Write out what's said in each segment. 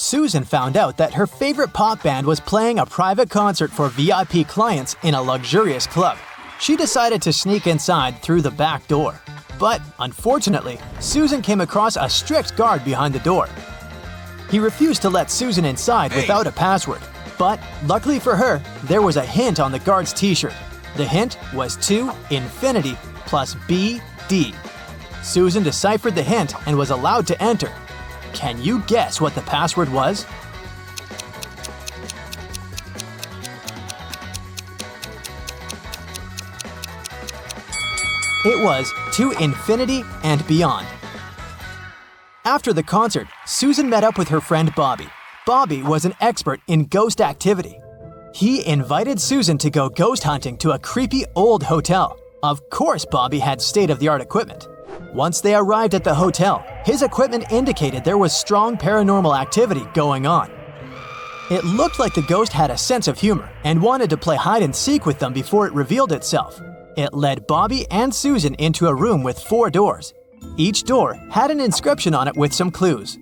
Susan found out that her favorite pop band was playing a private concert for VIP clients in a luxurious club. She decided to sneak inside through the back door. But, unfortunately, Susan came across a strict guard behind the door. He refused to let Susan inside without a password. But, luckily for her, there was a hint on the guard's t-shirt. The hint was to infinity plus BD. Susan deciphered the hint and was allowed to enter. Can you guess what the password was? It was to infinity and beyond. After the concert, Susan met up with her friend Bobby. Bobby was an expert in ghost activity. He invited Susan to go ghost hunting to a creepy old hotel. Of course, Bobby had state-of-the-art equipment. Once they arrived at the hotel, his equipment indicated there was strong paranormal activity going on. It looked like the ghost had a sense of humor and wanted to play hide-and-seek with them before it revealed itself. It led Bobby and Susan into a room with 4 doors. Each door had an inscription on it with some clues.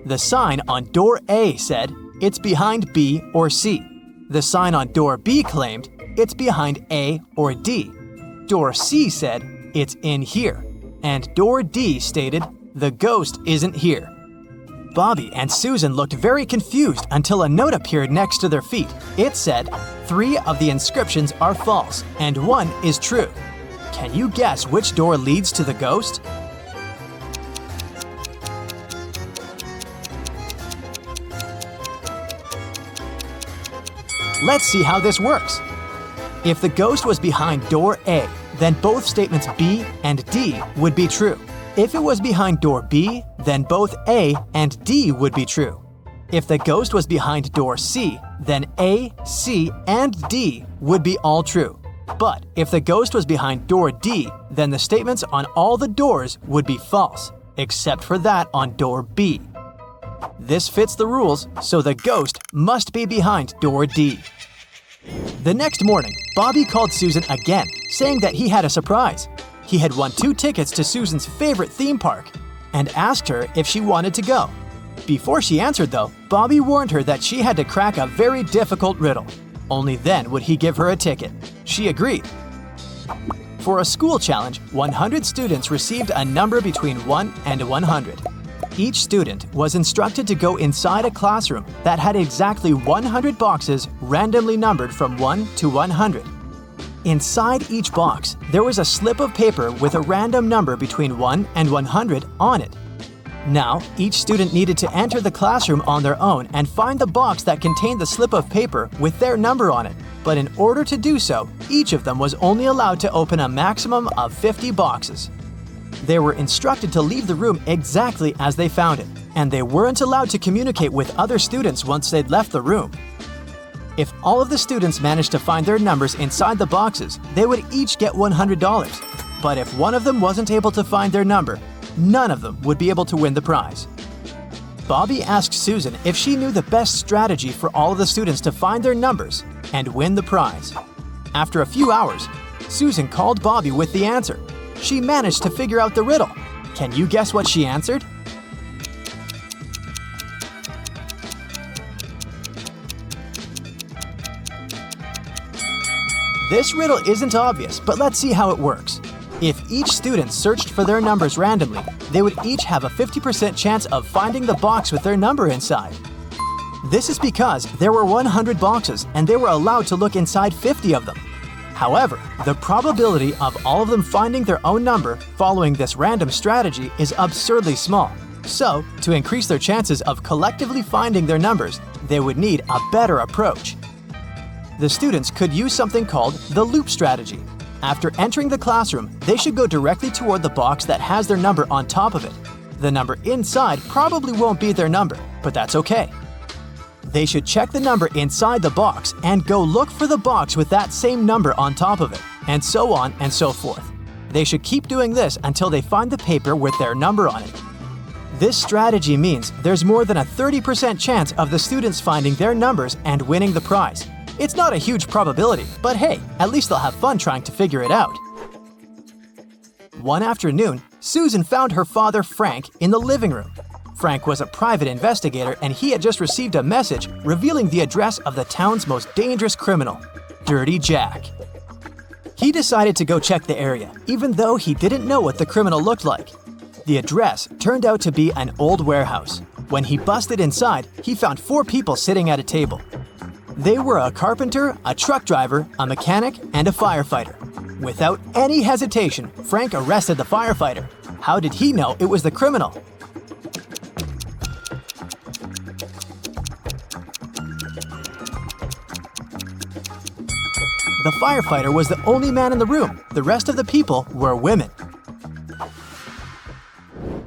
The sign on door A said, "It's behind B or C." The sign on door B claimed, "It's behind A or D." Door C said, "It's in here." And door D stated, "The ghost isn't here." Bobby and Susan looked very confused until a note appeared next to their feet. It said, 3 of the inscriptions are false and 1 is true. Can you guess which door leads to the ghost? Let's see how this works. If the ghost was behind door A, then both statements B and D would be true. If it was behind door B, then both A and D would be true. If the ghost was behind door C, then A, C, and D would be all true. But if the ghost was behind door D, then the statements on all the doors would be false, except for that on door B. This fits the rules, so the ghost must be behind door D. The next morning, Bobby called Susan again, saying that he had a surprise. He had won 2 tickets to Susan's favorite theme park and asked her if she wanted to go. Before she answered, though, Bobby warned her that she had to crack a very difficult riddle. Only then would he give her a ticket. She agreed. For a school challenge, 100 students received a number between 1 and 100. Each student was instructed to go inside a classroom that had exactly 100 boxes randomly numbered from 1 to 100. Inside each box, there was a slip of paper with a random number between 1 and 100 on it. Now, each student needed to enter the classroom on their own and find the box that contained the slip of paper with their number on it. But in order to do so, each of them was only allowed to open a maximum of 50 boxes. They were instructed to leave the room exactly as they found it, and they weren't allowed to communicate with other students once they'd left the room. If all of the students managed to find their numbers inside the boxes, they would each get $100. But if one of them wasn't able to find their number, none of them would be able to win the prize. Bobby asked Susan if she knew the best strategy for all of the students to find their numbers and win the prize. After a few hours, Susan called Bobby with the answer. She managed to figure out the riddle. Can you guess what she answered? This riddle isn't obvious, but let's see how it works. If each student searched for their numbers randomly, they would each have a 50% chance of finding the box with their number inside. This is because there were 100 boxes and they were allowed to look inside 50 of them. However, the probability of all of them finding their own number following this random strategy is absurdly small. So, to increase their chances of collectively finding their numbers, they would need a better approach. The students could use something called the loop strategy. After entering the classroom, they should go directly toward the box that has their number on top of it. The number inside probably won't be their number, but that's okay. They should check the number inside the box and go look for the box with that same number on top of it, and so on and so forth. They should keep doing this until they find the paper with their number on it. This strategy means there's more than a 30% chance of the students finding their numbers and winning the prize. It's not a huge probability, but hey, at least they'll have fun trying to figure it out. One afternoon, Susan found her father, Frank, in the living room. Frank was a private investigator and he had just received a message revealing the address of the town's most dangerous criminal, Dirty Jack. He decided to go check the area, even though he didn't know what the criminal looked like. The address turned out to be an old warehouse. When he busted inside, he found 4 people sitting at a table. They were a carpenter, a truck driver, a mechanic, and a firefighter. Without any hesitation, Frank arrested the firefighter. How did he know it was the criminal? The firefighter was the only man in the room. The rest of the people were women.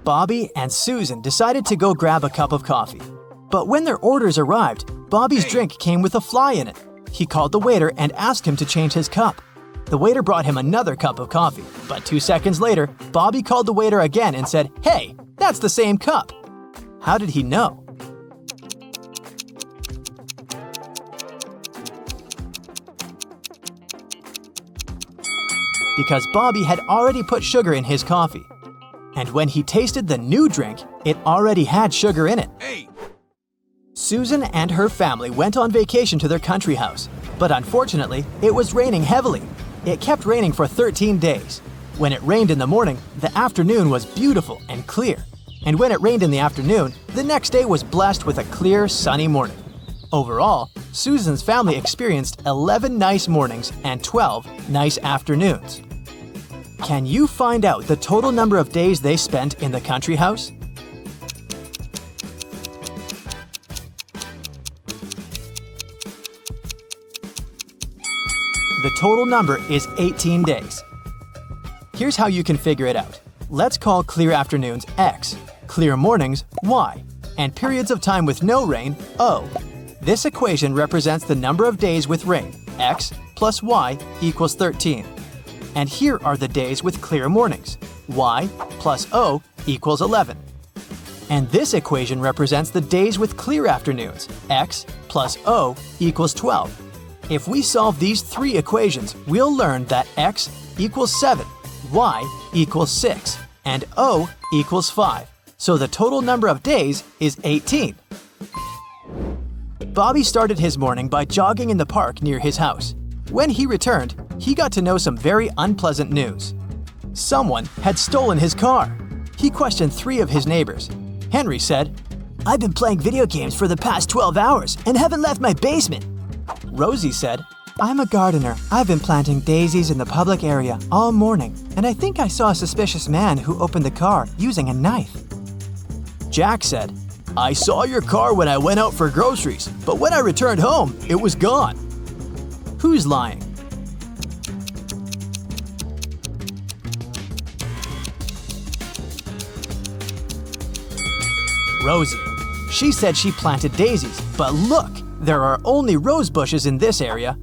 Bobby and Susan decided to go grab a cup of coffee. But when their orders arrived, Bobby's drink came with a fly in it. He called the waiter and asked him to change his cup. The waiter brought him another cup of coffee, but 2 seconds later, Bobby called the waiter again and said, "Hey, that's the same cup." How did he know? Because Bobby had already put sugar in his coffee. And when he tasted the new drink, it already had sugar in it. Susan and her family went on vacation to their country house, but unfortunately, it was raining heavily. It kept raining for 13 days. When it rained in the morning, the afternoon was beautiful and clear. And when it rained in the afternoon, the next day was blessed with a clear, sunny morning. Overall, Susan's family experienced 11 nice mornings and 12 nice afternoons. Can you find out the total number of days they spent in the country house? The total number is 18 days. Here's how you can figure it out. Let's call clear afternoons X, clear mornings Y, and periods of time with no rain O. This equation represents the number of days with rain, X plus Y equals 13. And here are the days with clear mornings, Y plus O equals 11. And this equation represents the days with clear afternoons, X plus O equals 12. If we solve these 3 equations, we'll learn that X equals 7, Y equals 6, and O equals 5. So the total number of days is 18. Bobby started his morning by jogging in the park near his house. When he returned, he got to know some very unpleasant news. Someone had stolen his car. He questioned 3 of his neighbors. Henry said, "I've been playing video games for the past 12 hours and haven't left my basement." Rosie said, "I'm a gardener. I've been planting daisies in the public area all morning, and I think I saw a suspicious man who opened the car using a knife." Jack said, "I saw your car when I went out for groceries, but when I returned home, it was gone." Who's lying? Rosie. She said she planted daisies, but look, there are only rose bushes in this area.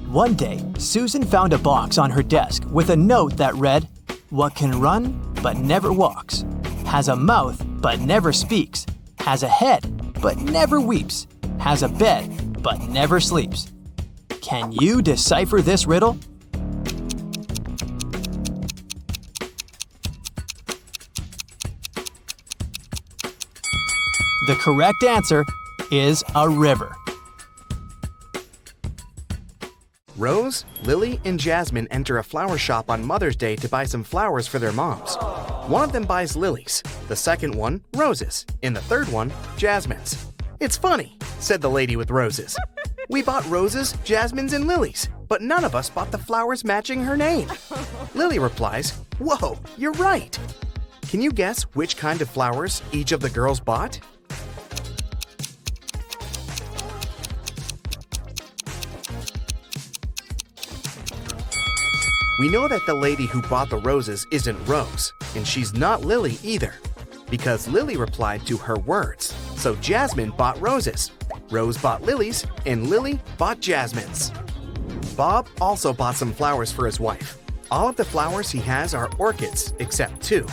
One day, Susan found a box on her desk with a note that read, "What can run but never walks, has a mouth but never speaks, has a head but never weeps, has a bed but never sleeps." Can you decipher this riddle? The correct answer is a river. Rose, Lily, and Jasmine enter a flower shop on Mother's Day to buy some flowers for their moms. One of them buys lilies, the second one, roses, and the third one, jasmines. "It's funny," said the lady with roses. "We bought roses, jasmines, and lilies, but none of us bought the flowers matching her name." Lily replies, "Whoa, you're right." Can you guess which kind of flowers each of the girls bought? We know that the lady who bought the roses isn't Rose, and she's not Lily either, because Lily replied to her words. So Jasmine bought roses, Rose bought lilies, and Lily bought jasmines. Bob also bought some flowers for his wife. All of the flowers he has are orchids, except 2.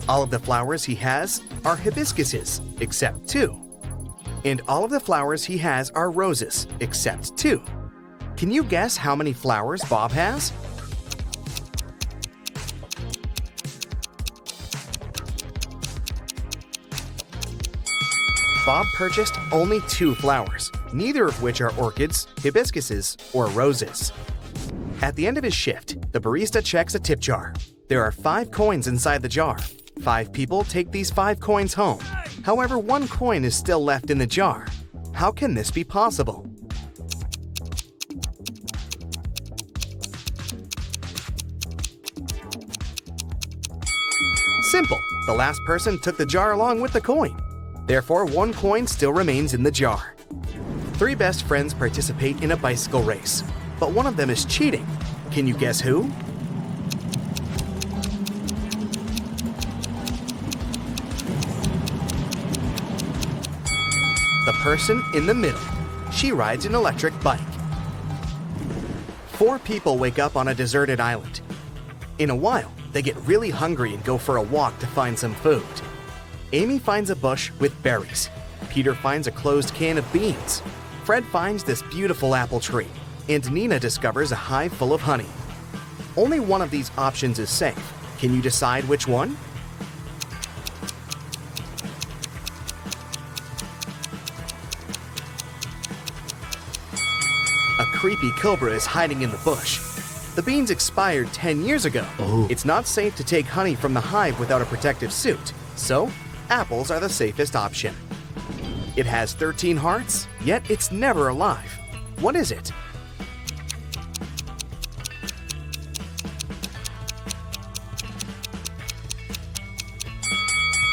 All of the flowers he has are hibiscuses, except 2. And all of the flowers he has are roses, except 2. Can you guess how many flowers Bob has? Bob purchased only 2 flowers, neither of which are orchids, hibiscuses, or roses. At the end of his shift, the barista checks a tip jar. There are 5 coins inside the jar. 5 people take these 5 coins home. However, 1 coin is still left in the jar. How can this be possible? Simple. The last person took the jar along with the coin. Therefore, 1 coin still remains in the jar. 3 best friends participate in a bicycle race, but one of them is cheating. Can you guess who? The person in the middle. She rides an electric bike. 4 people wake up on a deserted island. In a while, they get really hungry and go for a walk to find some food. Amy finds a bush with berries. Peter finds a closed can of beans. Fred finds this beautiful apple tree. And Nina discovers a hive full of honey. Only one of these options is safe. Can you decide which one? A creepy cobra is hiding in the bush. The beans expired 10 years ago. It's not safe to take honey from the hive without a protective suit, so apples are the safest option. It has 13 hearts, yet it's never alive. What is it?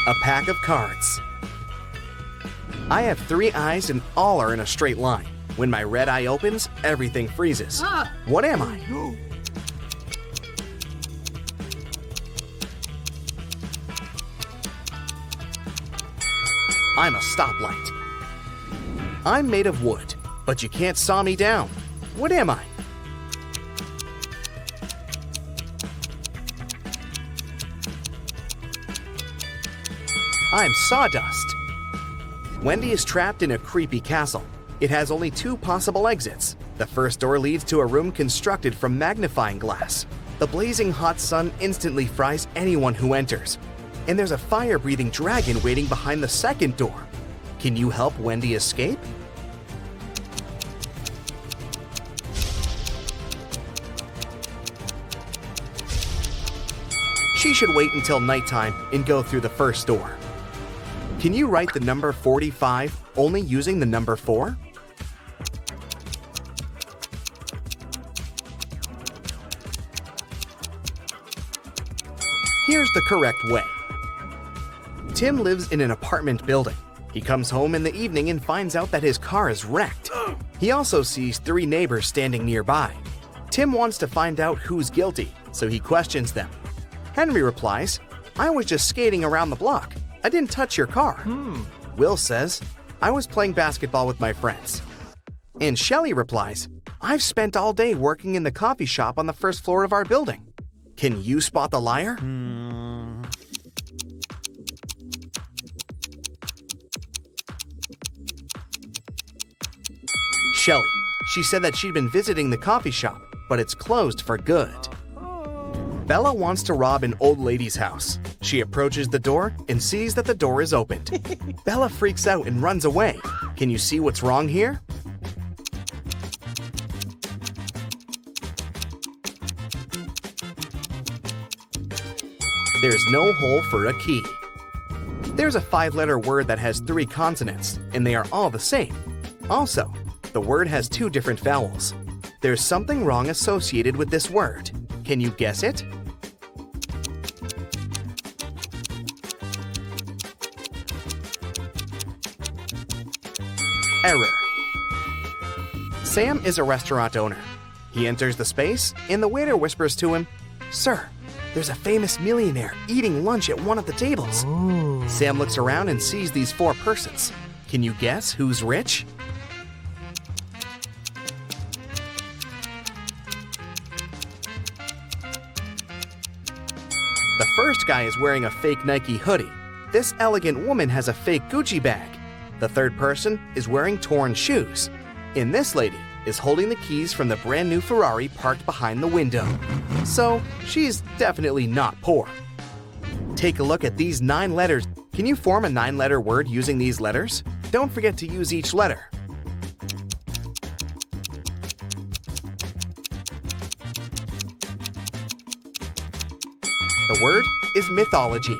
A pack of cards. I have 3 eyes and all are in a straight line. When my red eye opens, everything freezes. What am I? I'm a stoplight. I'm made of wood, but you can't saw me down. What am I? I'm sawdust. Wendy is trapped in a creepy castle. It has only 2 possible exits. The first door leads to a room constructed from magnifying glass. The blazing hot sun instantly fries anyone who enters. And there's a fire-breathing dragon waiting behind the second door. Can you help Wendy escape? She should wait until nighttime and go through the first door. Can you write the number 45 only using the number 4? Here's the correct way. Tim lives in an apartment building. He comes home in the evening and finds out that his car is wrecked. He also sees 3 neighbors standing nearby. Tim wants to find out who's guilty, so he questions them. Henry replies, "I was just skating around the block. I didn't touch your car." Will says, "I was playing basketball with my friends." And Shelley replies, "I've spent all day working in the coffee shop on the first floor of our building." Can you spot the liar? Shelley. She said that she'd been visiting the coffee shop, but it's closed for good. Bella wants to rob an old lady's house. She approaches the door and sees that the door is opened. Bella freaks out and runs away. Can you see what's wrong here? There's no hole for a key. There's a 5-letter word that has 3 consonants, and they are all the same. Also, the word has 2 different vowels. There's something wrong associated with this word. Can you guess it? Error. Sam is a restaurant owner. He enters the space, and the waiter whispers to him, "Sir, there's a famous millionaire eating lunch at one of the tables." Sam looks around and sees these 4 persons. Can you guess who's rich? The first guy is wearing a fake Nike hoodie. This elegant woman has a fake Gucci bag. The third person is wearing torn shoes. And this lady is holding the keys from the brand new Ferrari parked behind the window. So, she's definitely not poor. Take a look at these 9 letters. Can you form a 9-letter word using these letters? Don't forget to use each letter. The word is mythology.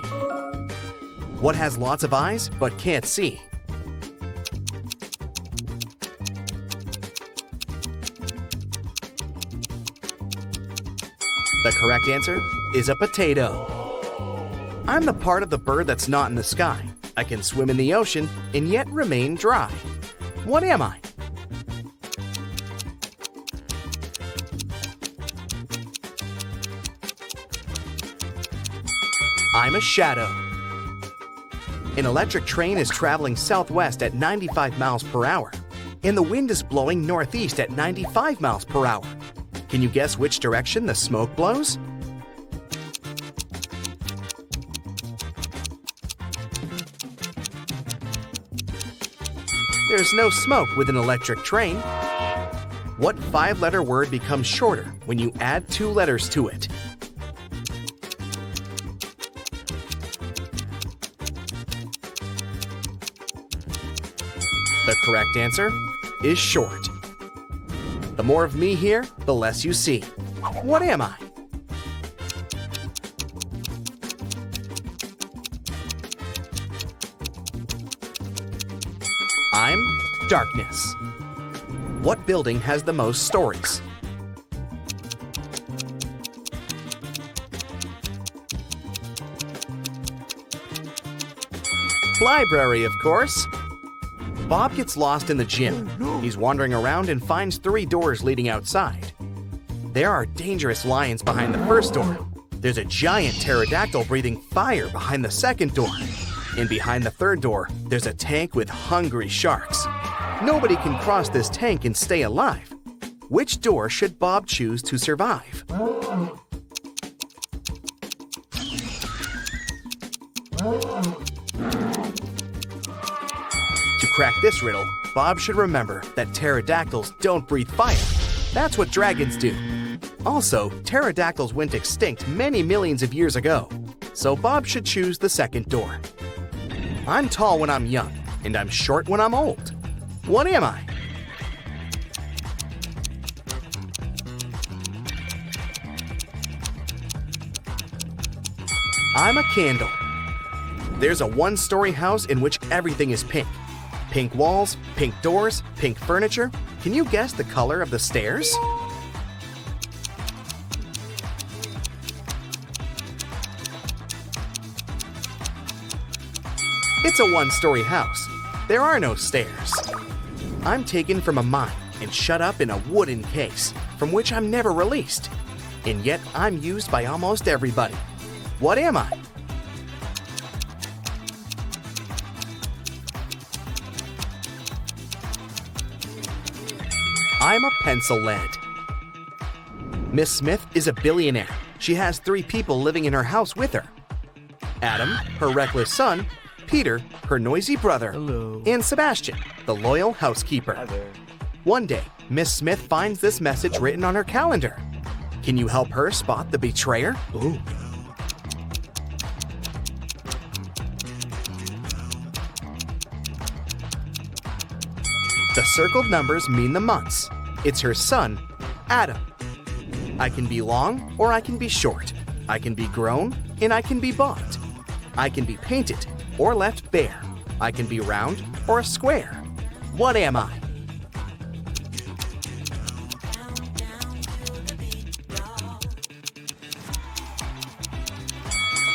What has lots of eyes but can't see? The correct answer is a potato. I'm the part of the bird that's not in the sky. I can swim in the ocean and yet remain dry. What am I? I'm a shadow. An electric train is traveling southwest at 95 miles per hour, and the wind is blowing northeast at 95 miles per hour. Can you guess which direction the smoke blows? There's no smoke with an electric train. What 5-letter word becomes shorter when you add 2 letters to it? The correct answer is short. The more of me here, the less you see. What am I? I'm darkness. What building has the most stories? Library, of course. Bob gets lost in the gym. He's wandering around and finds 3 doors leading outside. There are dangerous lions behind the first door. There's a giant pterodactyl breathing fire behind the second door. And behind the third door, there's a tank with hungry sharks. Nobody can cross this tank and stay alive. Which door should Bob choose to survive? To crack this riddle, Bob should remember that pterodactyls don't breathe fire. That's what dragons do. Also, pterodactyls went extinct many millions of years ago, so Bob should choose the second door. I'm tall when I'm young, and I'm short when I'm old. What am I? I'm a candle. There's a 1-story house in which everything is pink. Pink walls, pink doors, pink furniture. Can you guess the color of the stairs? It's a 1-story house. There are no stairs. I'm taken from a mine and shut up in a wooden case, from which I'm never released. And yet I'm used by almost everybody. What am I? I'm a pencil lead. Miss Smith is a billionaire. She has 3 people living in her house with her. Adam, her reckless son, Peter, her noisy brother, Hello. and Sebastian, the loyal housekeeper. Hi there. One day, Miss Smith finds this message written on her calendar. Can you help her spot the betrayer? Ooh. The circled numbers mean the months. It's her son, Adam. I can be long or I can be short. I can be grown and I can be bought. I can be painted or left bare. I can be round or a square. What am I?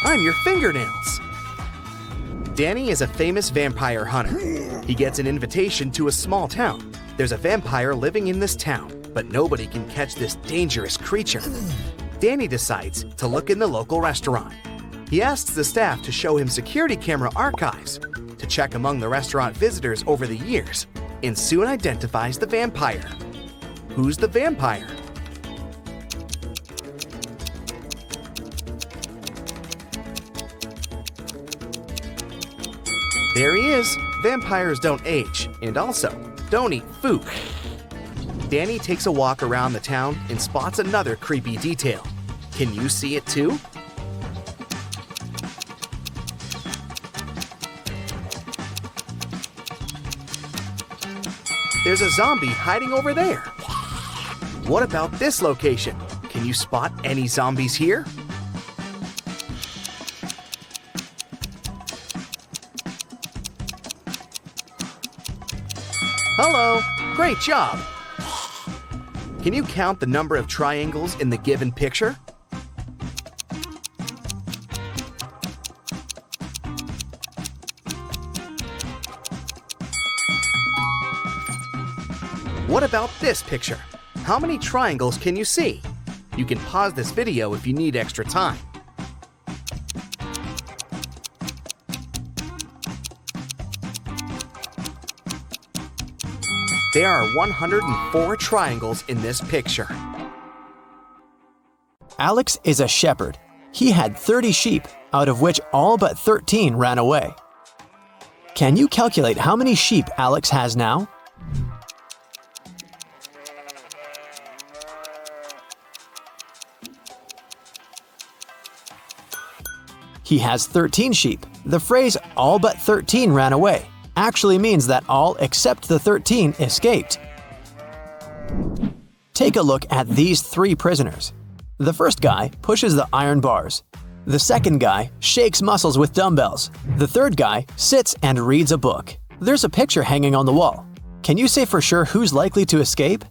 I'm your fingernails. Danny is a famous vampire hunter. He gets an invitation to a small town. There's a vampire living in this town, but nobody can catch this dangerous creature. Danny decides to look in the local restaurant. He asks the staff to show him security camera archives to check among the restaurant visitors over the years, and soon identifies the vampire. Who's the vampire? There he is. Vampires don't age, and also don't eat food. Danny takes a walk around the town and spots another creepy detail. Can you see it too? There's a zombie hiding over there. What about this location? Can you spot any zombies here? Hello, great job. Can you count the number of triangles in the given picture? What about this picture? How many triangles can you see? You can pause this video if you need extra time. There are 104 triangles in this picture. Alex is a shepherd. He had 30 sheep, out of which all but 13 ran away. Can you calculate how many sheep Alex has now? He has 13 sheep. The phrase "all but 13 ran away" actually means that all except the 13 escaped. Take a look at these 3 prisoners. The first guy pushes the iron bars. The second guy shakes muscles with dumbbells. The third guy sits and reads a book. There's a picture hanging on the wall. Can you say for sure who's likely to escape?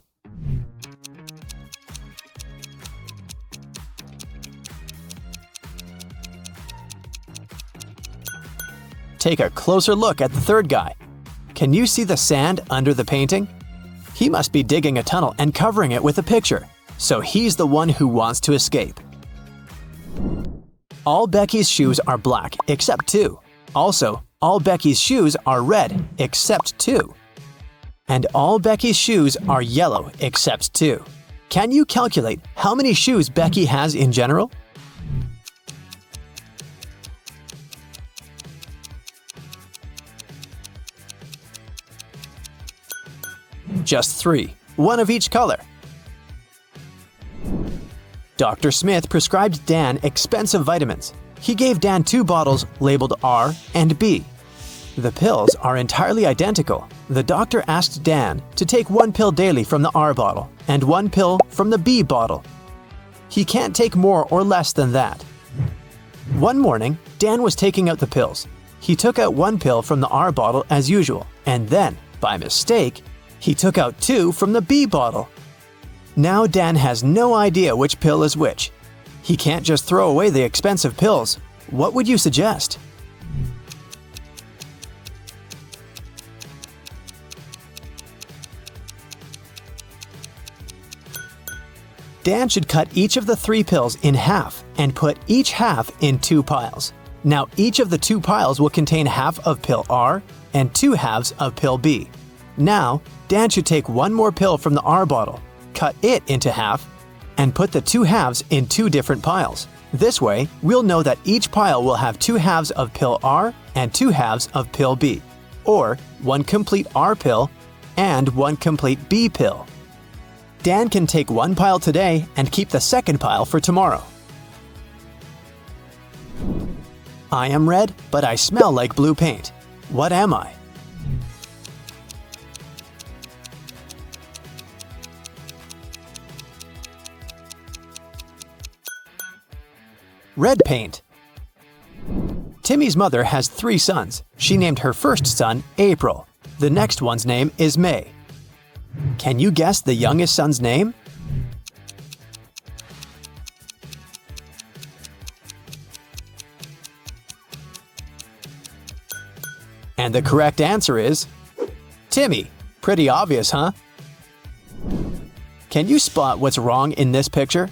Take a closer look at the third guy. Can you see the sand under the painting? He must be digging a tunnel and covering it with a picture, so he's the one who wants to escape. All Becky's shoes are black except 2. Also, all Becky's shoes are red except 2. And all Becky's shoes are yellow except 2. Can you calculate how many shoes Becky has in general? Just 3, one of each color. Dr. Smith prescribed Dan expensive vitamins. He gave Dan 2 bottles labeled R and B. The pills are entirely identical. The doctor asked Dan to take 1 pill daily from the R bottle and 1 pill from the B bottle. He can't take more or less than that. One morning, Dan was taking out the pills. He took out 1 pill from the R bottle as usual, and then, by mistake, he took out 2 from the B bottle. Now Dan has no idea which pill is which. He can't just throw away the expensive pills. What would you suggest? Dan should cut each of the 3 pills in half and put each half in 2 piles. Now each of the 2 piles will contain half of pill R and 2 halves of pill B. Now, Dan should take 1 more pill from the R bottle, cut it into half, and put the 2 halves in 2 different piles. This way, we'll know that each pile will have 2 halves of pill R and 2 halves of pill B, or 1 complete R pill and 1 complete B pill. Dan can take 1 pile today and keep the second pile for tomorrow. I am red, but I smell like blue paint. What am I? Red paint. Timmy's mother has 3 sons. She named her first son April. The next one's name is May. Can you guess the youngest son's name? And the correct answer is Timmy. Pretty obvious, huh? Can you spot what's wrong in this picture?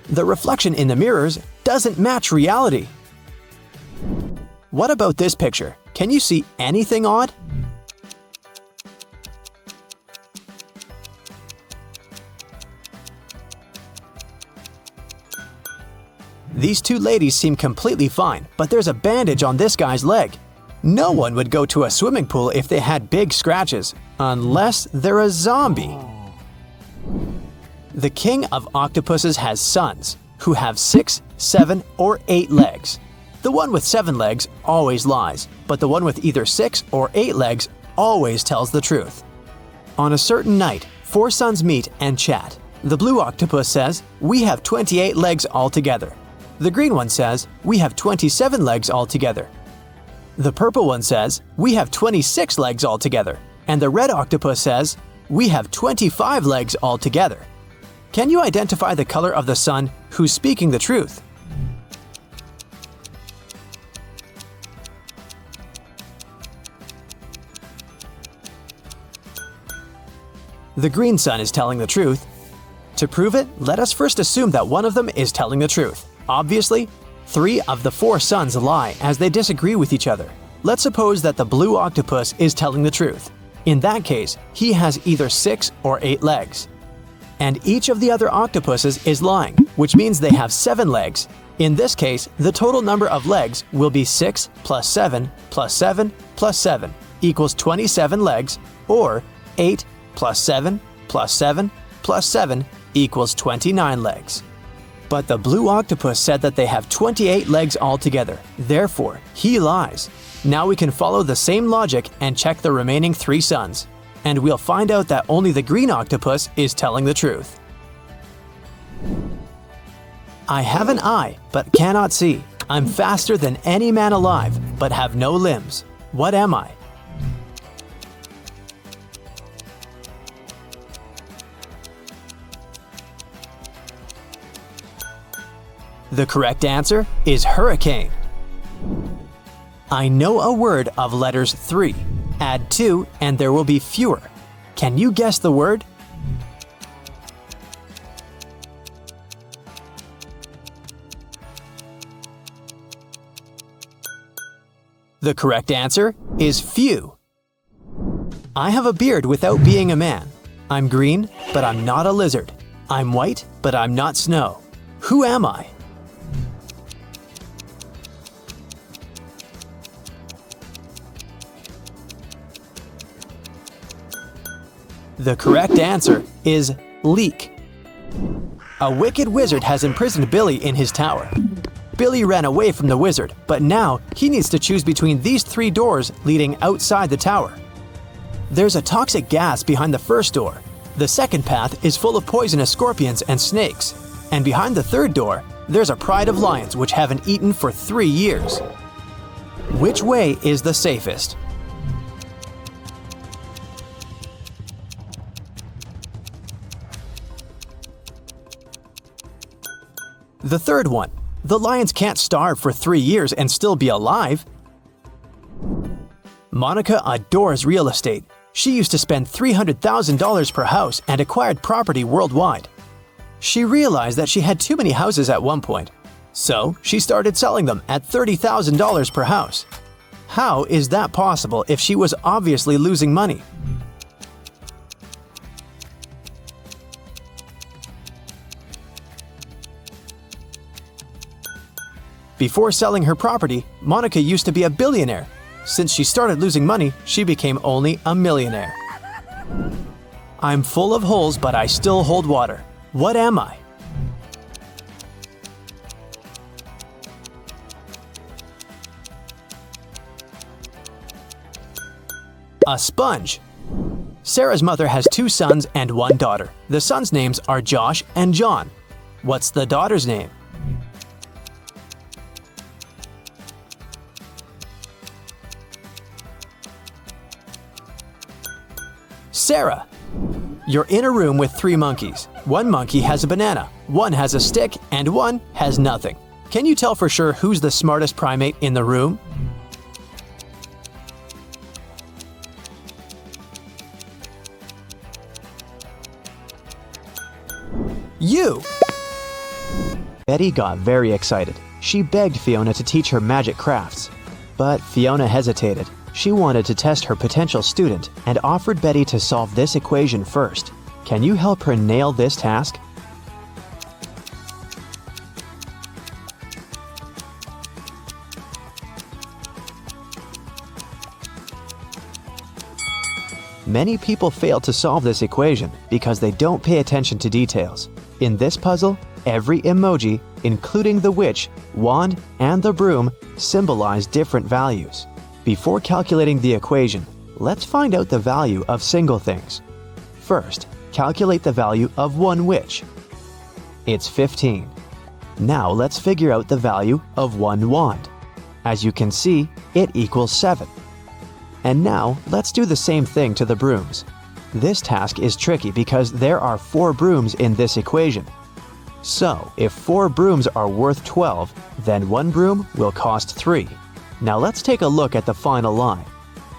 The reflection in the mirrors doesn't match reality. What about this picture? Can you see anything odd? These 2 ladies seem completely fine, but there's a bandage on this guy's leg. No one would go to a swimming pool if they had big scratches, unless they're a zombie. The king of octopuses has sons. who have 6, 7, or 8 legs. The one with 7 legs always lies, but the one with either 6 or 8 legs always tells the truth. On a certain night, 4 sons meet and chat. The blue octopus says, "We have 28 legs altogether." The green one says, "We have 27 legs altogether." The purple one says, "We have 26 legs altogether." And the red octopus says, "We have 25 legs altogether." Can you identify the color of the sun who's speaking the truth? The green sun is telling the truth. To prove it, let us first assume that one of them is telling the truth. Obviously, 3 of the 4 suns lie as they disagree with each other. Let's suppose that the blue octopus is telling the truth. In that case, he has either 6 or 8 legs. And each of the other octopuses is lying, which means they have 7 legs. In this case, the total number of legs will be 6 plus 7 plus 7 plus 7 equals 27 legs, or 8 plus 7 plus 7 plus 7 equals 29 legs. But the blue octopus said that they have 28 legs altogether. Therefore, he lies. Now we can follow the same logic and check the remaining 3 suns. And we'll find out that only the green octopus is telling the truth. I have an eye, but cannot see. I'm faster than any man alive, but have no limbs. What am I? The correct answer is hurricane. I know a word of letters 3. Add 2 and there will be fewer. Can you guess the word? The correct answer is few. I have a beard without being a man. I'm green, but I'm not a lizard. I'm white, but I'm not snow. Who am I? The correct answer is leek. A wicked wizard has imprisoned Billy in his tower. Billy ran away from the wizard, but now he needs to choose between these 3 doors leading outside the tower. There's a toxic gas behind the first door. The second path is full of poisonous scorpions and snakes. And behind the third door, there's a pride of lions which haven't eaten for 3 years. Which way is the safest? The third one. The lions can't starve for 3 years and still be alive. Monica adores real estate. She used to spend $300,000 per house and acquired property worldwide. She realized that she had too many houses at one point, so she started selling them at $30,000 per house. How is that possible if she was obviously losing money? Before selling her property, Monica used to be a billionaire. Since she started losing money, she became only a millionaire. I'm full of holes, but I still hold water. What am I? A sponge. Sarah's mother has 2 sons and 1 daughter. The sons' names are Josh and John. What's the daughter's name? Sarah. You're in a room with 3 monkeys. 1 monkey has a banana, 1 has a stick, and 1 has nothing. Can you tell for sure who's the smartest primate in the room? You! Betty got very excited. She begged Fiona to teach her magic crafts. But Fiona hesitated. She wanted to test her potential student and offered Betty to solve this equation first. Can you help her nail this task? Many people fail to solve this equation because they don't pay attention to details. In this puzzle, Every emoji, including the witch, wand, and the broom, symbolize different values. Before calculating the equation, let's find out the value of single things. First, calculate the value of one witch. It's 15. Now let's figure out the value of one wand. As you can see, it equals 7. And now let's do the same thing to the brooms. This task is tricky because there are 4 brooms in this equation. So, if 4 brooms are worth 12, then one broom will cost 3. Now let's take a look at the final line.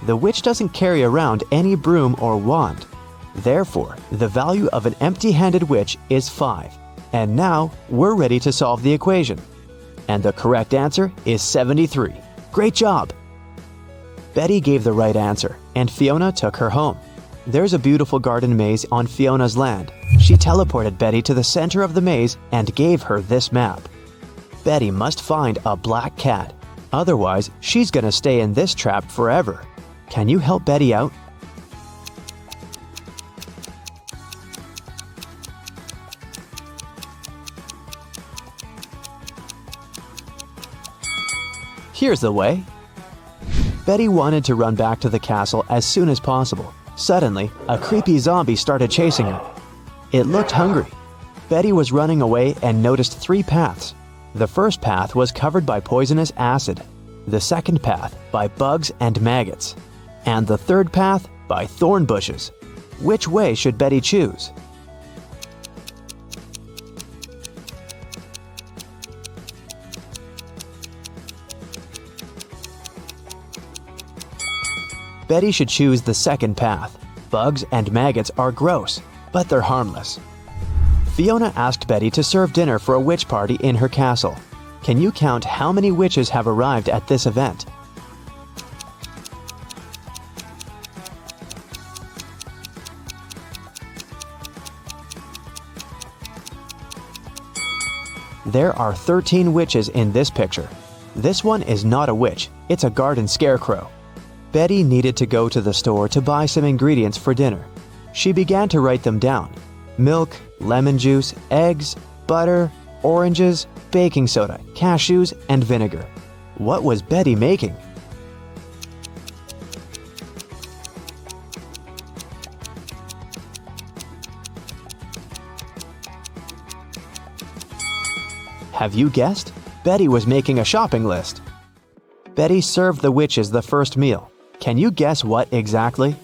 The witch doesn't carry around any broom or wand. Therefore, the value of an empty-handed witch is 5. And now, we're ready to solve the equation. And the correct answer is 73. Great job! Betty gave the right answer, and Fiona took her home. There's a beautiful garden maze on Fiona's land. She teleported Betty to the center of the maze and gave her this map. Betty must find a black cat. Otherwise, she's gonna stay in this trap forever. Can you help Betty out? Here's the way. Betty wanted to run back to the castle as soon as possible. Suddenly, a creepy zombie started chasing her. It looked hungry. Betty was running away and noticed 3 paths. The first path was covered by poisonous acid, the second path by bugs and maggots, and the third path by thorn bushes. Which way should Betty choose? Betty should choose the second path. Bugs and maggots are gross, but they're harmless. Fiona asked Betty to serve dinner for a witch party in her castle. Can you count how many witches have arrived at this event? There are 13 witches in this picture. This one is not a witch, it's a garden scarecrow. Betty needed to go to the store to buy some ingredients for dinner. She began to write them down. Milk, lemon juice, eggs, butter, oranges, baking soda, cashews, and vinegar. What was Betty making? Have you guessed? Betty was making a shopping list. Betty served the witches the first meal. Can you guess what exactly?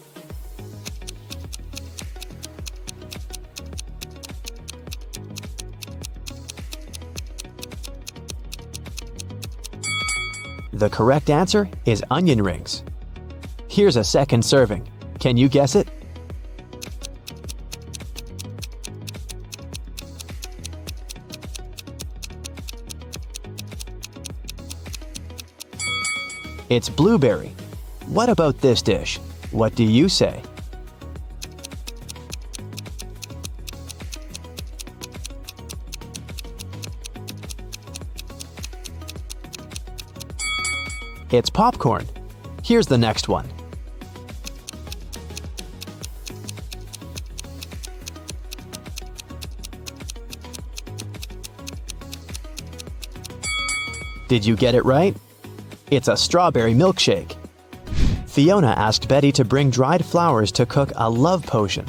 The correct answer is onion rings. Here's a second serving. Can you guess it? It's blueberry. What about this dish? What do you say? It's popcorn. Here's the next one. Did you get it right? It's a strawberry milkshake. Fiona asked Betty to bring dried flowers to cook a love potion.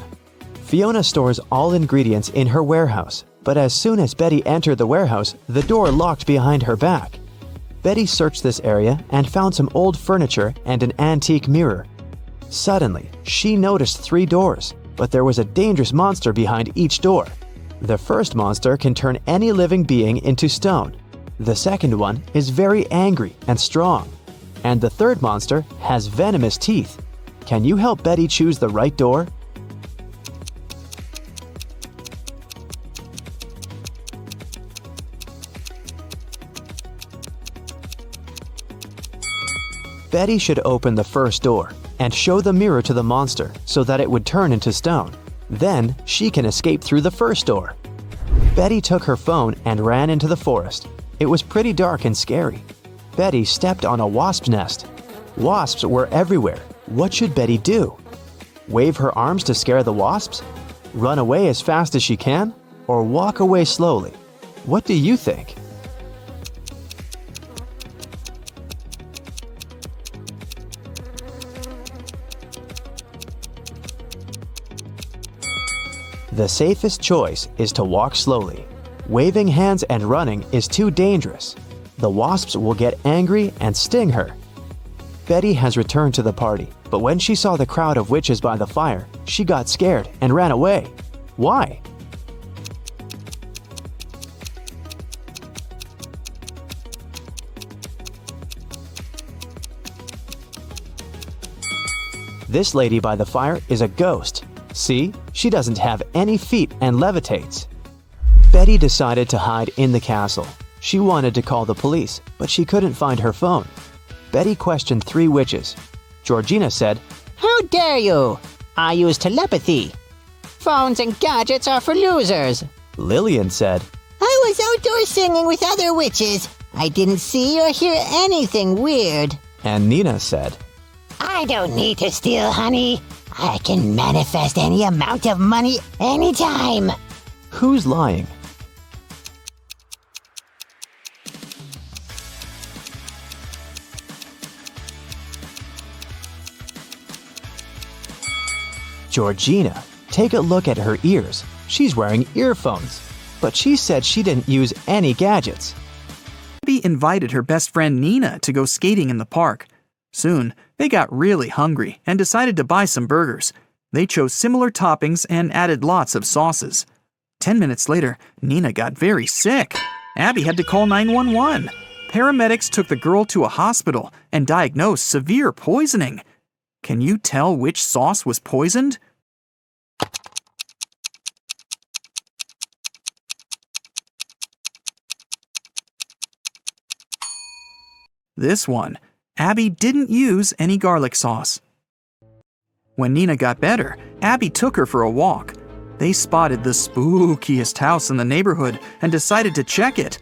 Fiona stores all ingredients in her warehouse, but as soon as Betty entered the warehouse, the door locked behind her back. Betty searched this area and found some old furniture and an antique mirror. Suddenly, she noticed 3 doors, but there was a dangerous monster behind each door. The first monster can turn any living being into stone. The second one is very angry and strong. And the third monster has venomous teeth. Can you help Betty choose the right door? Betty should open the first door and show the mirror to the monster so that it would turn into stone. Then she can escape through the first door. Betty took her phone and ran into the forest. It was pretty dark and scary. Betty stepped on a wasp's nest. Wasps were everywhere. What should Betty do? Wave her arms to scare the wasps? Run away as fast as she can? Or walk away slowly? What do you think? The safest choice is to walk slowly. Waving hands and running is too dangerous. The wasps will get angry and sting her. Betty has returned to the party, but when she saw the crowd of witches by the fire, she got scared and ran away. Why? This lady by the fire is a ghost. See, she doesn't have any feet and levitates. Betty decided to hide in the castle. She wanted to call the police, but she couldn't find her phone. Betty questioned 3 witches. Georgina said, "How dare you? I use telepathy. Phones and gadgets are for losers." Lillian said, "I was outdoors singing with other witches. I didn't see or hear anything weird." and Nina said, "I don't need to steal honey. I can manifest any amount of money anytime." Who's lying? Georgina, take a look at her ears. She's wearing earphones. But she said she didn't use any gadgets. Abby invited her best friend Nina to go skating in the park. Soon, they got really hungry and decided to buy some burgers. They chose similar toppings and added lots of sauces. 10 minutes later, Nina got very sick. Abby had to call 911. Paramedics took the girl to a hospital and diagnosed severe poisoning. Can you tell which sauce was poisoned? This one. Abby didn't use any garlic sauce. When Nina got better, Abby took her for a walk. They spotted the spookiest house in the neighborhood and decided to check it.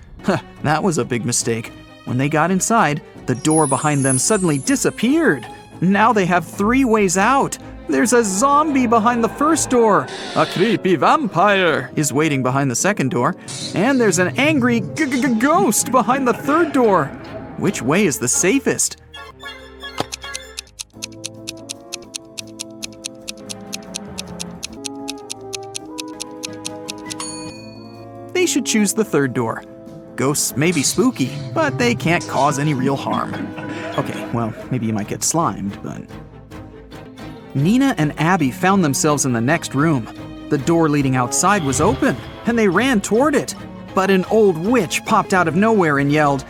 That was a big mistake. When they got inside, the door behind them suddenly disappeared. Now they have 3 ways out. There's a zombie behind the first door. A creepy vampire is waiting behind the second door. And there's an angry ghost behind the third door. Which way is the safest? They should choose the third door. Ghosts may be spooky, but they can't cause any real harm. Okay, well, maybe you might get slimed, but... Nina and Abby found themselves in the next room. The door leading outside was open, and they ran toward it. But an old witch popped out of nowhere and yelled,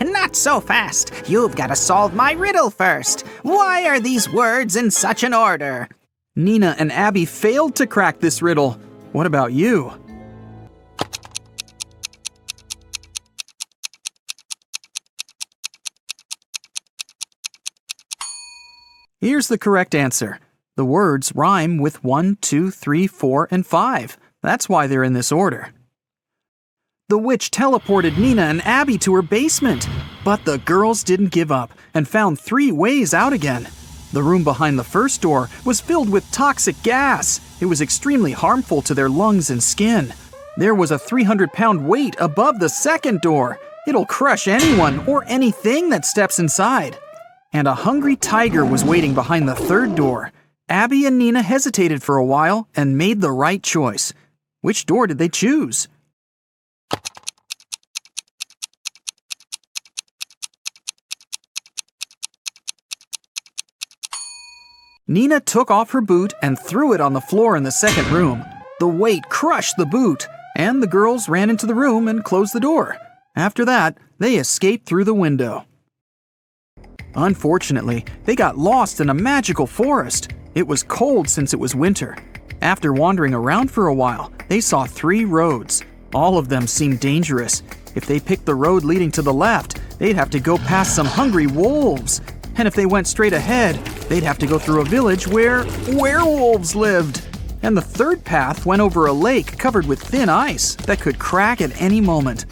"Not so fast! You've got to solve my riddle first! Why are these words in such an order?" Nina and Abby failed to crack this riddle. What about you? Here's the correct answer. The words rhyme with 1, 2, 3, 4, and 5. That's why they're in this order. The witch teleported Nina and Abby to her basement, but the girls didn't give up and found 3 ways out again. The room behind the first door was filled with toxic gas. It was extremely harmful to their lungs and skin. There was a 300-pound weight above the second door. It'll crush anyone or anything that steps inside. And a hungry tiger was waiting behind the third door. Abby and Nina hesitated for a while and made the right choice. Which door did they choose? Nina took off her boot and threw it on the floor in the second room. The weight crushed the boot, and the girls ran into the room and closed the door. After that, they escaped through the window. Unfortunately, they got lost in a magical forest. It was cold since it was winter. After wandering around for a while, they saw 3 roads. All of them seemed dangerous. If they picked the road leading to the left, they'd have to go past some hungry wolves. And if they went straight ahead, they'd have to go through a village where werewolves lived. And the third path went over a lake covered with thin ice that could crack at any moment.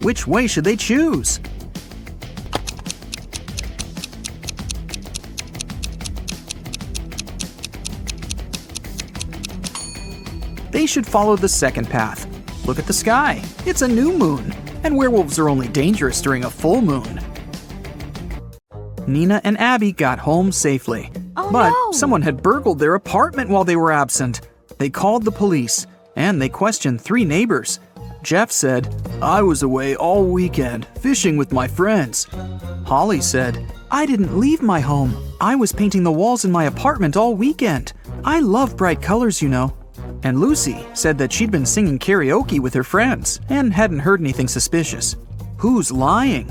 Which way should they choose? They should follow the second path. Look at the sky. It's a new moon, and werewolves are only dangerous during a full moon. Nina and Abby got home safely. But someone had burgled their apartment while they were absent. They called the police, and they questioned 3 neighbors. Jeff said, "I was away all weekend, fishing with my friends." Holly said, "I didn't leave my home. I was painting the walls in my apartment all weekend. I love bright colors, you know." And Lucy said that she'd been singing karaoke with her friends and hadn't heard anything suspicious. Who's lying?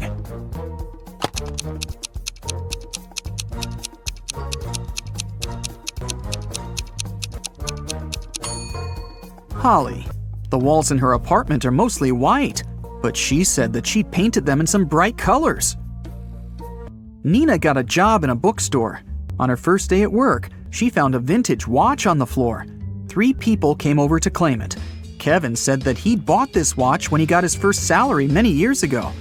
Holly. The walls in her apartment are mostly white, but she said that she painted them in some bright colors. Nina got a job in a bookstore. On her first day at work, she found a vintage watch on the floor. 3 people came over to claim it. Kevin said that he'd bought this watch when he got his first salary many years ago.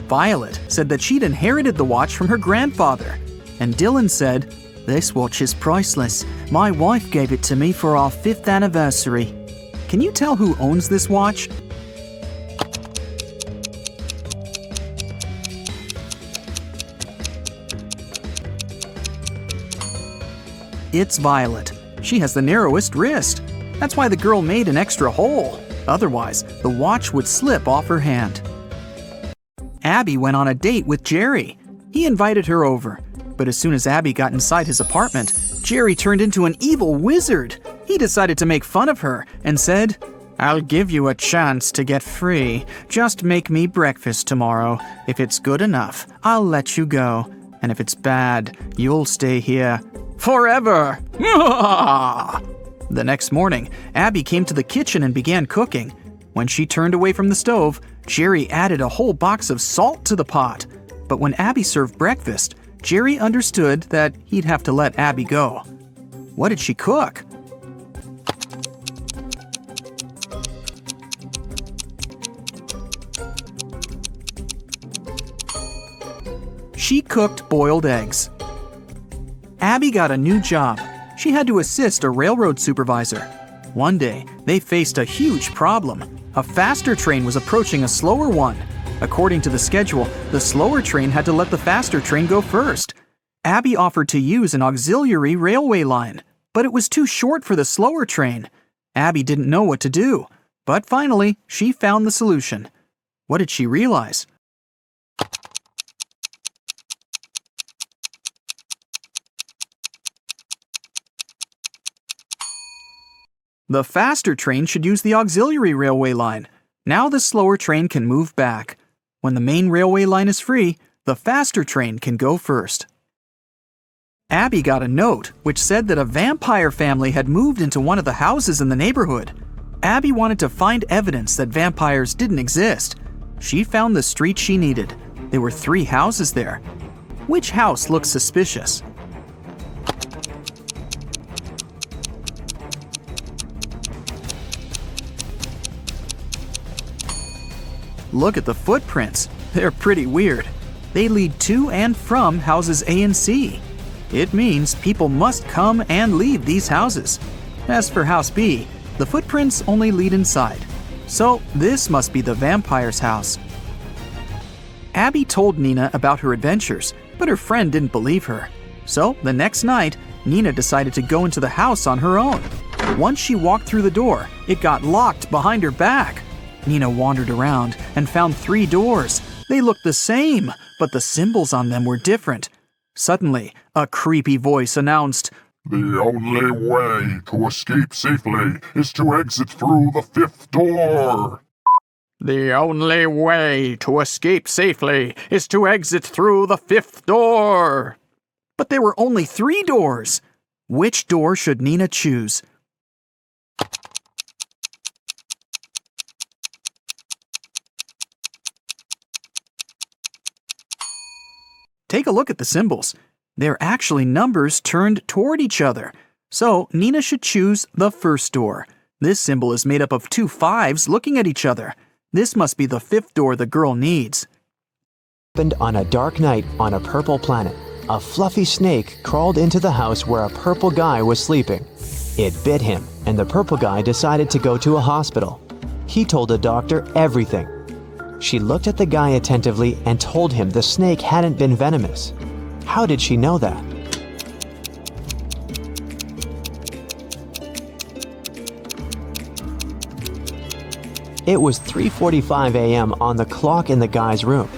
Violet said that she'd inherited the watch from her grandfather. And Dylan said, "This watch is priceless. My wife gave it to me for our 5th anniversary." Can you tell who owns this watch? It's Violet. She has the narrowest wrist. That's why the girl made an extra hole. Otherwise, the watch would slip off her hand. Abby went on a date with Jerry. He invited her over. But as soon as Abby got inside his apartment, Jerry turned into an evil wizard. He decided to make fun of her and said, "I'll give you a chance to get free. Just make me breakfast tomorrow. If it's good enough, I'll let you go. And if it's bad, you'll stay here forever." The next morning, Abby came to the kitchen and began cooking. When she turned away from the stove, Jerry added a whole box of salt to the pot. But when Abby served breakfast, Jerry understood that he'd have to let Abby go. What did she cook? She cooked boiled eggs. Abby got a new job. She had to assist a railroad supervisor. One day, they faced a huge problem. A faster train was approaching a slower one. According to the schedule, the slower train had to let the faster train go first. Abby offered to use an auxiliary railway line, but it was too short for the slower train. Abby didn't know what to do, but finally, she found the solution. What did she realize? The faster train should use the auxiliary railway line. Now the slower train can move back. When the main railway line is free, the faster train can go first. Abby got a note which said that a vampire family had moved into one of the houses in the neighborhood. Abby wanted to find evidence that vampires didn't exist. She found the street she needed. There were 3 houses there. Which house looked suspicious? Look at the footprints. They're pretty weird. They lead to and from houses A and C. It means people must come and leave these houses. As for house B, the footprints only lead inside. So this must be the vampire's house. Abby told Nina about her adventures, but her friend didn't believe her. So the next night, Nina decided to go into the house on her own. Once she walked through the door, it got locked behind her back. Nina wandered around and found 3 doors. They looked the same, but the symbols on them were different. Suddenly, a creepy voice announced, "The only way to escape safely is to exit through the 5th door." "The only way to escape safely is to exit through the 5th door." But there were only 3 doors. Which door should Nina choose? Take a look at the symbols. They're actually numbers turned toward each other. So Nina should choose the first door. This symbol is made up of 2 5s looking at each other. This must be the 5th door the girl needs. Happened on a dark night on a purple planet. A fluffy snake crawled into the house where a purple guy was sleeping. It bit him, and the purple guy decided to go to a hospital. He told the doctor everything. She looked at the guy attentively and told him the snake hadn't been venomous. How did she know that? It was 3:45 a.m. on the clock in the guy's room.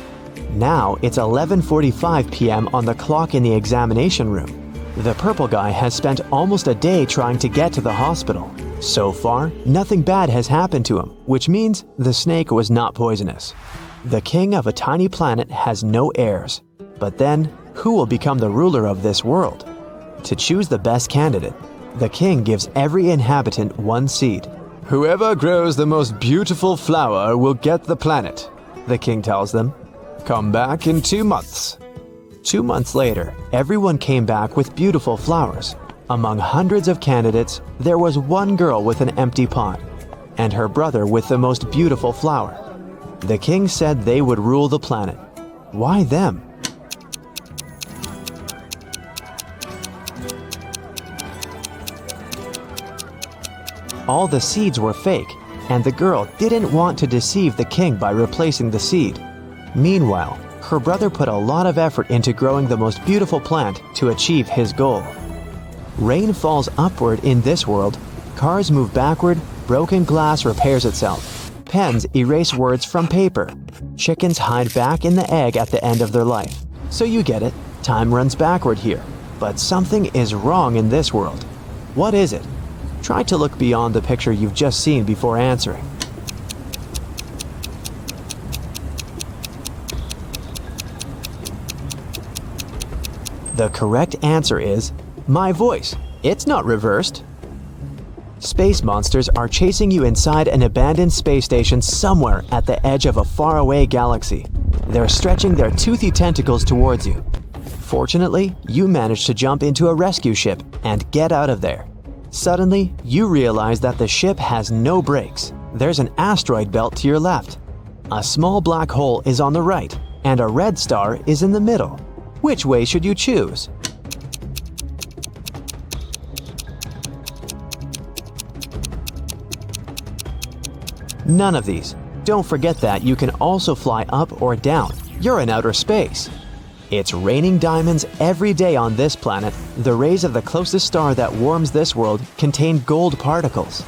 Now it's 11:45 p.m. on the clock in the examination room. The purple guy has spent almost a day trying to get to the hospital. So far, nothing bad has happened to him, which means the snake was not poisonous. The king of a tiny planet has no heirs. But then, who will become the ruler of this world? To choose the best candidate, the king gives every inhabitant one seed. Whoever grows the most beautiful flower will get the planet, the king tells them. Come back in 2 months. 2 months later, everyone came back with beautiful flowers. Among hundreds of candidates, there was one girl with an empty pot, and her brother with the most beautiful flower. The king said they would rule the planet. Why them? All the seeds were fake, and the girl didn't want to deceive the king by replacing the seed. Meanwhile, her brother put a lot of effort into growing the most beautiful plant to achieve his goal. Rain falls upward in this world, cars move backward, broken glass repairs itself, pens erase words from paper, chickens hide back in the egg at the end of their life. So you get it, time runs backward here. But something is wrong in this world. What is it? Try to look beyond the picture you've just seen before answering. The correct answer is my voice. It's not reversed. Space monsters are chasing you inside an abandoned space station somewhere at the edge of a faraway galaxy. They're stretching their toothy tentacles towards you. Fortunately, you manage to jump into a rescue ship and get out of there. Suddenly, you realize that the ship has no brakes. There's an asteroid belt to your left. A small black hole is on the right, and a red star is in the middle. Which way should you choose? None of these. Don't forget that you can also fly up or down. You're in outer space. It's raining diamonds every day on this planet. The rays of the closest star that warms this world contain gold particles.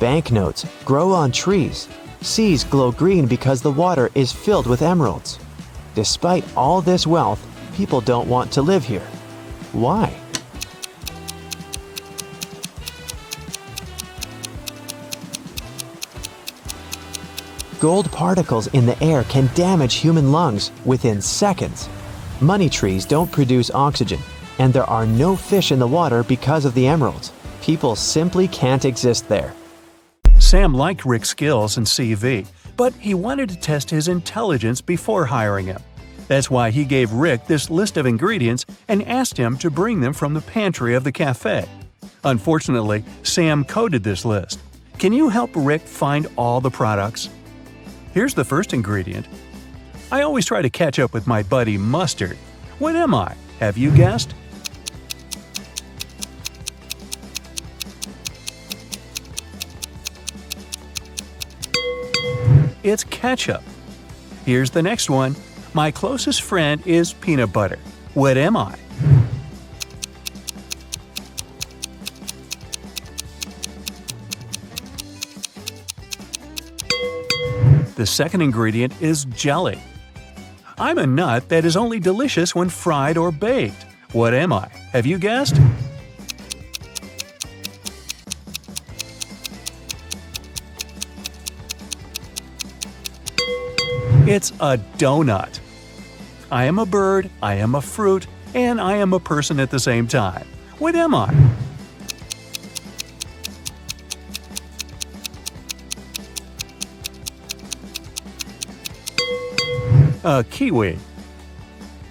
Banknotes grow on trees. Seas glow green because the water is filled with emeralds. Despite all this wealth, people don't want to live here. Why? Gold particles in the air can damage human lungs within seconds. Money trees don't produce oxygen, and there are no fish in the water because of the emeralds. People simply can't exist there. Sam liked Rick's skills and CV, but he wanted to test his intelligence before hiring him. That's why he gave Rick this list of ingredients and asked him to bring them from the pantry of the cafe. Unfortunately, Sam coded this list. Can you help Rick find all the products? Here's the first ingredient. I always try to catch up with my buddy Mustard. What am I? Have you guessed? It's ketchup. Here's the next one. My closest friend is peanut butter. What am I? The second ingredient is jelly. I'm a nut that is only delicious when fried or baked. What am I? Have you guessed? It's a donut. I am a bird, I am a fruit, and I am a person at the same time. What am I? A kiwi.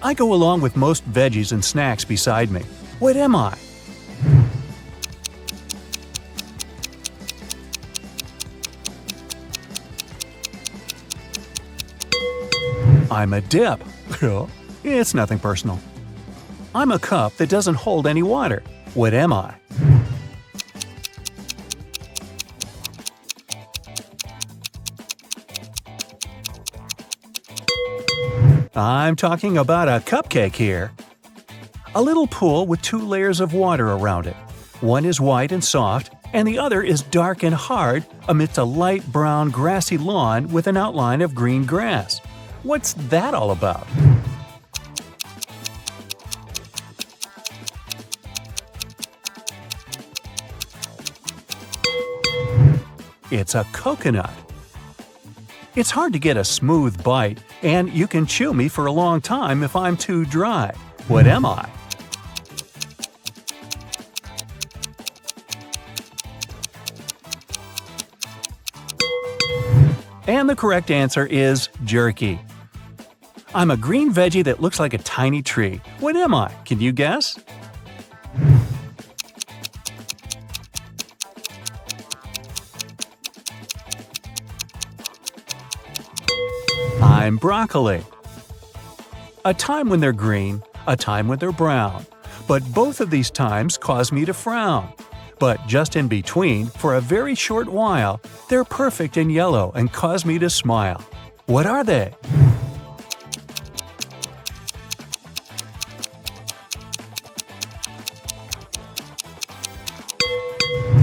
I go along with most veggies and snacks beside me. What am I? I'm a dip. It's nothing personal. I'm a cup that doesn't hold any water. What am I? I'm talking about a cupcake here. A little pool with 2 layers of water around it. One is white and soft, and the other is dark and hard amidst a light brown grassy lawn with an outline of green grass. What's that all about? It's a coconut. It's hard to get a smooth bite, and you can chew me for a long time if I'm too dry. What am I? And the correct answer is jerky. I'm a green veggie that looks like a tiny tree. What am I? Can you guess? I'm broccoli. A time when they're green, a time when they're brown. But both of these times cause me to frown. But just in between, for a very short while, they're perfect and yellow and cause me to smile. What are they?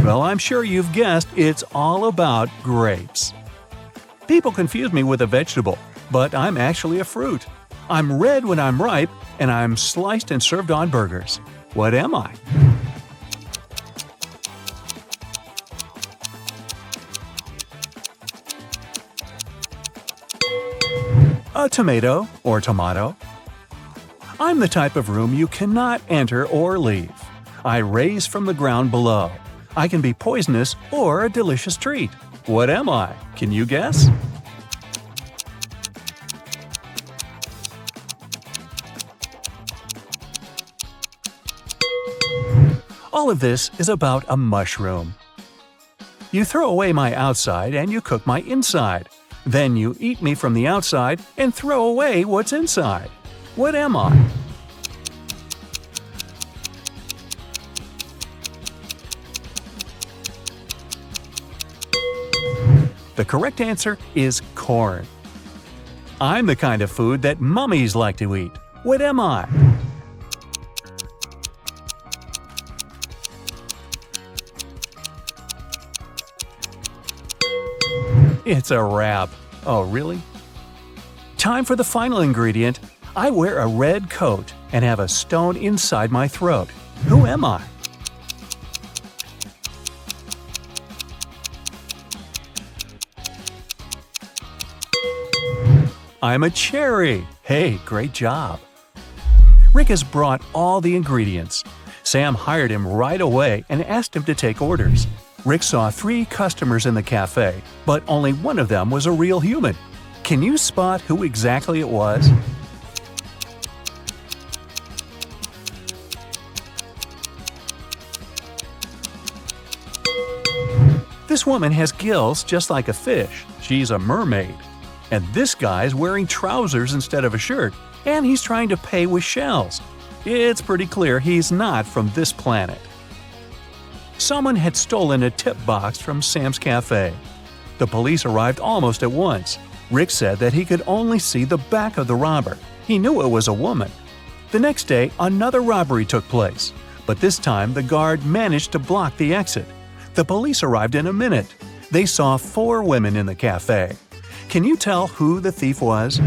Well, I'm sure you've guessed it's all about grapes. People confuse me with a vegetable, but I'm actually a fruit. I'm red when I'm ripe, and I'm sliced and served on burgers. What am I? A tomato or tomato. I'm the type of room you cannot enter or leave. I raise from the ground below. I can be poisonous or a delicious treat. What am I? Can you guess? All of this is about a mushroom. You throw away my outside and you cook my inside. Then you eat me from the outside and throw away what's inside. What am I? The correct answer is corn. I'm the kind of food that mummies like to eat. What am I? It's a wrap. Oh, really? Time for the final ingredient. I wear a red coat and have a stone inside my throat. Who am I? I'm a cherry. Hey, great job. Rick has brought all the ingredients. Sam hired him right away and asked him to take orders. Rick saw 3 customers in the cafe, but only one of them was a real human. Can you spot who exactly it was? This woman has gills just like a fish. She's a mermaid. And this guy's wearing trousers instead of a shirt, and he's trying to pay with shells. It's pretty clear he's not from this planet. Someone had stolen a tip box from Sam's cafe. The police arrived almost at once. Rick said that he could only see the back of the robber. He knew it was a woman. The next day, another robbery took place, but this time the guard managed to block the exit. The police arrived in a minute. They saw 4 women in the cafe. Can you tell who the thief was?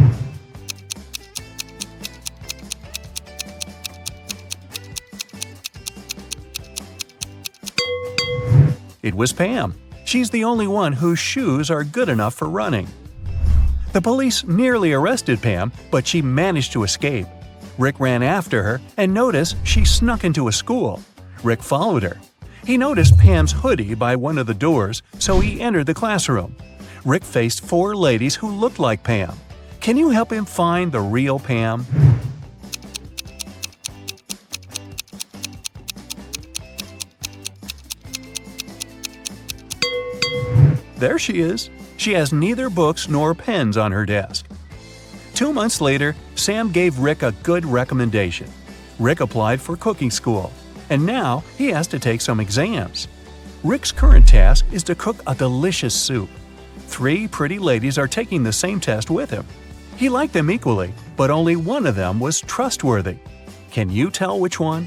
It was Pam. She's the only one whose shoes are good enough for running. The police nearly arrested Pam, but she managed to escape. Rick ran after her and noticed she snuck into a school. Rick followed her. He noticed Pam's hoodie by one of the doors, so he entered the classroom. Rick faced 4 ladies who looked like Pam. Can you help him find the real Pam? There she is. She has neither books nor pens on her desk. 2 months later, Sam gave Rick a good recommendation. Rick applied for cooking school, and now he has to take some exams. Rick's current task is to cook a delicious soup. 3 pretty ladies are taking the same test with him. He liked them equally, but only one of them was trustworthy. Can you tell which one?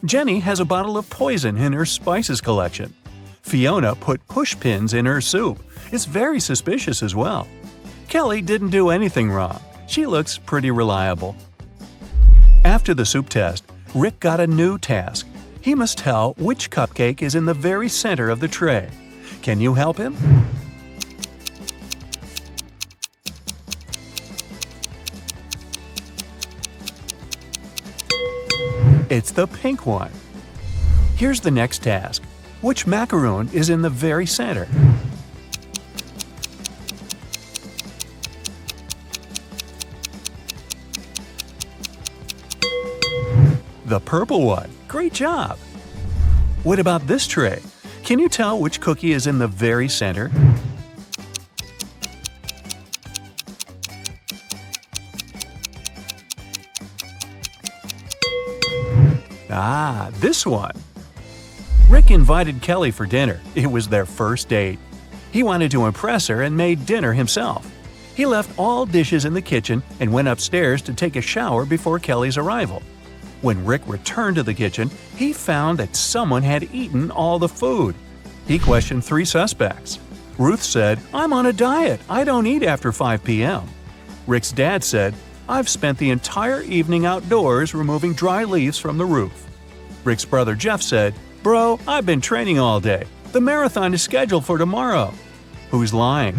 Jenny has a bottle of poison in her spices collection. Fiona put push pins in her soup. It's very suspicious as well. Kelly didn't do anything wrong. She looks pretty reliable. After the soup test, Rick got a new task. He must tell which cupcake is in the very center of the tray. Can you help him? It's the pink one. Here's the next task. Which macaroon is in the very center? The purple one. Great job! What about this tray? Can you tell which cookie is in the very center? Ah, this one! Rick invited Kelly for dinner. It was their first date. He wanted to impress her and made dinner himself. He left all dishes in the kitchen and went upstairs to take a shower before Kelly's arrival. When Rick returned to the kitchen, he found that someone had eaten all the food. He questioned 3 suspects. Ruth said, "I'm on a diet. I don't eat after 5 p.m." Rick's dad said, "I've spent the entire evening outdoors removing dry leaves from the roof." Rick's brother Jeff said, "Bro, I've been training all day. The marathon is scheduled for tomorrow." Who's lying?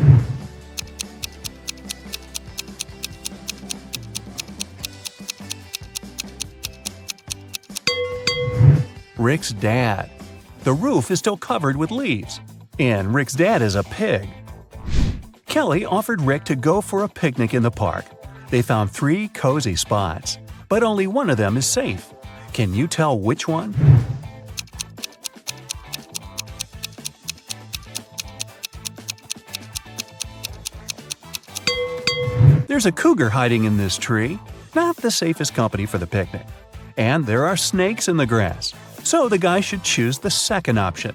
Rick's dad. The roof is still covered with leaves. And Rick's dad is a pig. Kelly offered Rick to go for a picnic in the park. They found 3 cozy spots, but only one of them is safe. Can you tell which one? There's a cougar hiding in this tree. Not the safest company for the picnic. And there are snakes in the grass. So the guy should choose the second option.